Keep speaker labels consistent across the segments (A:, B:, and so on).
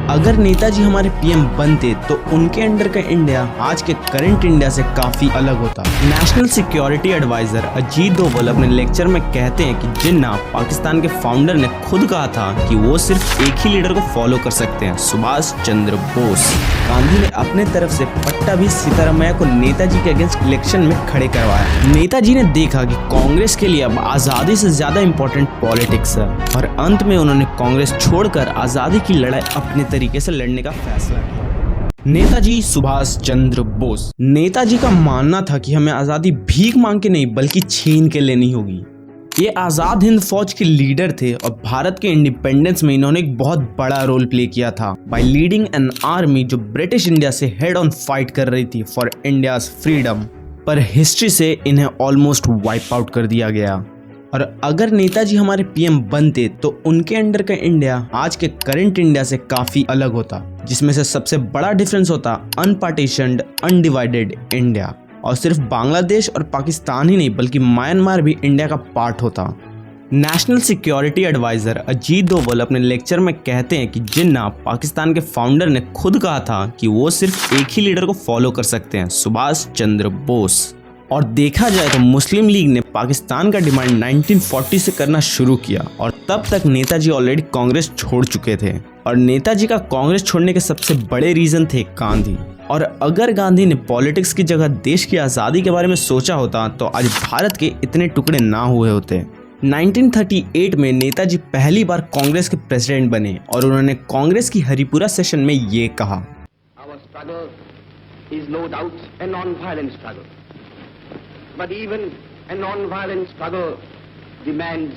A: अगर नेताजी हमारे पीएम बनते तो उनके अंडर का इंडिया आज के करंट इंडिया से काफी अलग होता। National security adviser Ajit Doval अपने लेक्चर में कहते हैं कि जिन्ना पाकिस्तान के फाउंडर ने खुद कहा था कि वो सिर्फ एक ही लीडर को फॉलो कर सकते हैं, सुभाष चंद्र बोस। गांधी ने अपने तरफ से पट्टा भी सीतारामैया को नेताजी के अगेंस्ट इलेक्शन में खड़े करवाया। नेताजी ने देखा कि कांग्रेस के लिए अब आजादी से ज्यादा इम्पोर्टेंट पॉलिटिक्स है और अंत में उन्होंने कांग्रेस छोड़कर आजादी की लड़ाई अपने तरीके से लड़ने का फैसला किया। नेताजी सुभाष चंद्र बोस। नेताजी का मानना था कि हमें आजादी भीख मांग के नहीं बल्कि छीन के लेनी होगी। ये आजाद हिंद फौज के लीडर थे और भारत के इंडिपेंडेंस में इन्होंने एक बहुत बड़ा रोल प्ले किया था बाय लीडिंग एन आर्मी जो ब्रिटिश इंडिया से हेड ऑन फाइट कर रही थी फॉर इंडियाज फ्रीडम। पर हिस्ट्री से इन्हें ऑलमोस्ट वाइप आउट कर दिया गया। और अगर नेताजी हमारे पीएम बनते तो उनके अंडर का इंडिया आज के करंट इंडिया से काफी अलग होता, जिसमें से सबसे बड़ा डिफरेंस होता अनपार्टीशन्ड अनडिवाइडेड इंडिया। और सिर्फ बांग्लादेश और पाकिस्तान ही नहीं बल्कि म्यांमार भी इंडिया का पार्ट होता। National security adviser Ajit Doval अपने लेक्चर में कहते हैं कि जिन्ना पाकिस्तान के फाउंडर ने खुद कहा था कि वो सिर्फ एक ही लीडर को फॉलो कर सकते हैं, सुभाष चंद्र बोस। और देखा जाए तो मुस्लिम लीग ने पाकिस्तान का डिमांड 1940 से करना शुरू किया और तब तक नेताजी ऑलरेडी कांग्रेस छोड़ चुके थे। और नेताजी का कांग्रेस छोड़ने के सबसे बड़े रीजन थे गांधी। और अगर गांधी ने पॉलिटिक्स की जगह देश की आज़ादी के बारे में सोचा होता तो आज भारत के इतने टुकड़े ना हुए होते। 1938 में नेताजी पहली बार कांग्रेस के प्रेसिडेंट बने और उन्होंने कांग्रेस की हरिपुरा सेशन में ये कहा,
B: Our struggle is no doubt a non-violent struggle. But even a non-violent struggle demands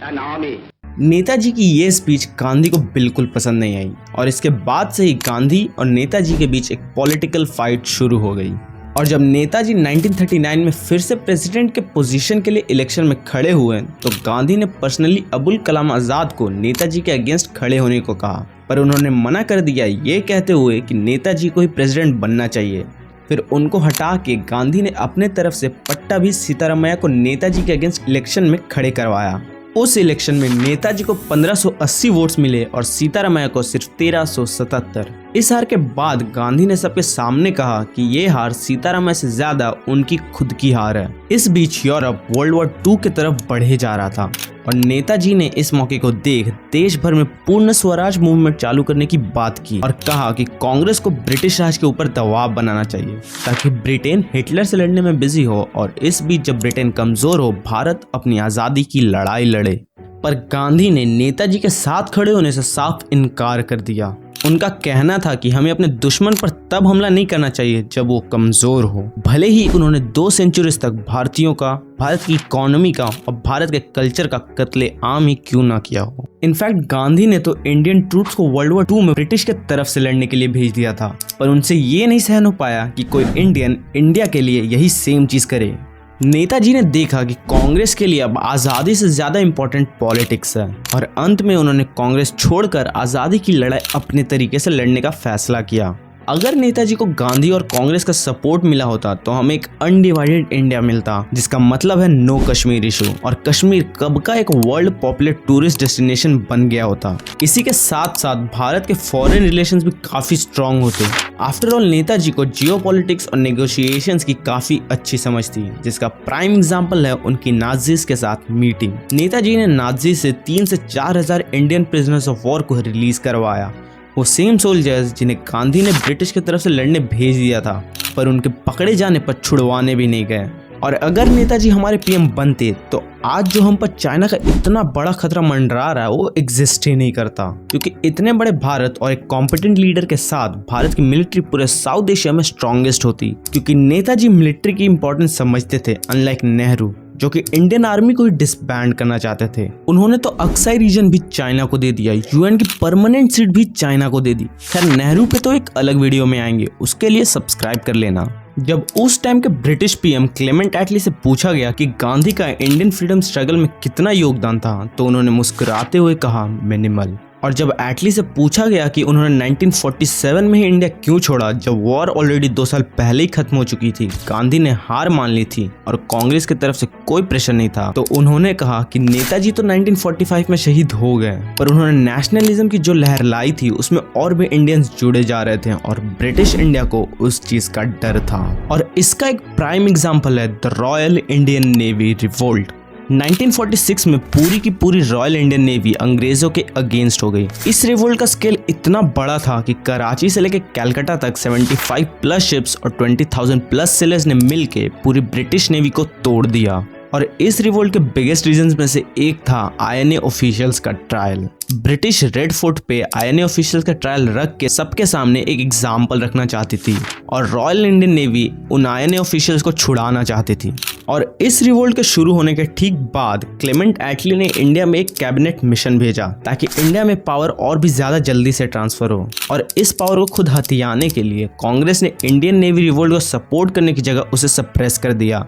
B: an army.
A: Netaji की ये स्पीच गांधी को बिल्कुल पसंद नहीं आई और इसके बाद से ही गांधी और नेताजी के बीच एक पॉलिटिकल फाइट शुरू हो गई। और जब नेताजी 1939 में फिर से प्रेसिडेंट के पोजीशन के लिए इलेक्शन में खड़े हुए तो गांधी ने पर्सनली अबुल कलाम आजाद को नेताजी के अगेंस्ट खड़े होने को कहा, पर उन्होंने मना कर दिया, ये कहते हुए कि नेताजी को ही प्रेसिडेंट बनना चाहिए। फिर उनको हटा के गांधी ने अपने तरफ से पट्टा भी सीतारामैया को नेताजी के अगेंस्ट इलेक्शन में खड़े करवाया। उस इलेक्शन में नेताजी को 1580 वोट्स मिले और सीतारामैया को सिर्फ 1377। इस हार के बाद गांधी ने सबके सामने कहा कि ये हार सीतारामैया से ज्यादा उनकी खुद की हार है। इस बीच यूरोप वर्ल्ड वॉर 2 की तरफ बढ़े जा रहा था और नेताजी ने इस मौके को देख देश भर में पूर्ण स्वराज मूवमेंट चालू करने की बात की और कहा कि कांग्रेस को ब्रिटिश राज के ऊपर दबाव बनाना चाहिए ताकि ब्रिटेन हिटलर से लड़ने में बिजी हो और इस बीच जब ब्रिटेन कमजोर हो भारत अपनी आजादी की लड़ाई लड़े। पर गांधी ने नेताजी के साथ खड़े होने से साफ इनकार कर दिया। उनका कहना था कि हमें अपने दुश्मन पर तब हमला नहीं करना चाहिए जब वो कमजोर हो। भले ही उन्होंने 2 सेंचुरीज तक भारतीयों का, भारत की इकोनॉमी का और भारत के कल्चर का कत्ले आम ही क्यों ना किया हो। इनफैक्ट गांधी ने तो इंडियन ट्रूप्स को वर्ल्ड वॉर 2 में ब्रिटिश के तरफ से लड़ने के लिए भेज दिया था, पर उनसे ये नहीं सहन हो पाया कि कोई इंडियन इंडिया के लिए यही सेम चीज करे। नेताजी ने देखा कि कांग्रेस के लिए अब आज़ादी से ज़्यादा इम्पोर्टेंट पॉलिटिक्स है और अंत में उन्होंने कांग्रेस छोड़कर आज़ादी की लड़ाई अपने तरीके से लड़ने का फैसला किया। अगर नेताजी को गांधी और कांग्रेस का सपोर्ट मिला होता तो हमें एक अनडिवाइडेड इंडिया मिलता, जिसका मतलब है नो कश्मीर इशू, और कश्मीर कब का एक वर्ल्ड पॉपुलर टूरिस्ट डेस्टिनेशन बन गया होता। इसी के साथ साथ भारत के फॉरेन रिलेशंस भी काफी स्ट्रांग होते। आफ्टर ऑल नेताजी को जियोपॉलिटिक्स और नेगोशिएशंस की काफी अच्छी समझ थी, जिसका प्राइम एग्जांपल है उनकी नाजीज के साथ मीटिंग। नेताजी ने नाजी से 3 से 4 हजार इंडियन प्रिजनर्स ऑफ वॉर को रिलीज करवाया, वो सेम सोल्जर्स जिन्हें गांधी ने ब्रिटिश की तरफ से लड़ने भेज दिया था, पर उनके पकड़े जाने पर छुड़वाने भी नहीं गए। और अगर नेताजी हमारे पीएम बनते तो आज जो हम पर चाइना का इतना बड़ा खतरा मंडरा रहा है वो एग्जिस्ट ही नहीं करता, क्योंकि इतने बड़े भारत और एक कॉम्पिटेंट लीडर के साथ भारत की मिलिट्री पूरे साउथ एशिया में स्ट्रॉन्गेस्ट होती, क्योंकि नेताजी मिलिट्री की इंपॉर्टेंस समझते थे, अनलाइक नेहरू जो कि इंडियन आर्मी को ही डिसबैंड करना चाहते थे। उन्होंने तो अक्साई रीजन भी चाइना को दे दिया, यूएन की परमानेंट सीट भी चाइना को दे दी। खैर नेहरू पे तो एक अलग वीडियो में आएंगे, उसके लिए सब्सक्राइब कर लेना। जब उस टाइम के ब्रिटिश पीएम क्लेमेंट एटली से पूछा गया कि गांधी का इंडियन फ्रीडम स्ट्रगल में कितना योगदान था तो उन्होंने मुस्कुराते हुए कहा, मिनिमल। और जब एटली से पूछा गया कि उन्होंने 1947 में ही इंडिया क्यों छोड़ा, जब वॉर ऑलरेडी 2 साल पहले ही खत्म हो चुकी थी, गांधी ने हार मान ली थी और कांग्रेस की तरफ से कोई प्रेशर नहीं था, तो उन्होंने कहा कि नेताजी तो 1945 में शहीद हो गए, पर उन्होंने नेशनलिज्म की जो लहर लाई थी उसमें और भी इंडियंस जुड़े जा रहे थे और ब्रिटिश इंडिया को उस चीज का डर था। और इसका एक प्राइम एग्जाम्पल है the royal Indian navy revolt. 1946 में पूरी की पूरी रॉयल इंडियन नेवी अंग्रेजों के अगेंस्ट हो गई। इस रिवोल्ट का स्केल इतना बड़ा था कि कराची से लेकर कलकत्ता तक 75 प्लस शिप्स और 20,000 प्लस सेलर्स ने मिलकर पूरी ब्रिटिश नेवी को तोड़ दिया। और इस रिवोल्ट के बिगेस्ट रीजंस में से एक था आईएनए ऑफिशियल्स का ट्रायल। ब्रिटिश रेड फोर्ट पे आईएनए ऑफिशियल्स का ट्रायल रख के सबके सामने एक एग्जाम्पल रखना चाहती थी और रॉयल इंडियन नेवी उन आईएनए ऑफिशियल्स को छुड़ाना चाहती थी। और इस रिवोल्ट के शुरू होने के ठीक बाद क्लेमेंट एटली ने इंडिया में एक कैबिनेट मिशन भेजा ताकि इंडिया में पावर और भी ज्यादा जल्दी से ट्रांसफर हो। और इस पावर को खुद हथियाने के लिए कांग्रेस ने इंडियन नेवी रिवोल्ट को सपोर्ट करने की जगह उसे सप्रेस कर दिया।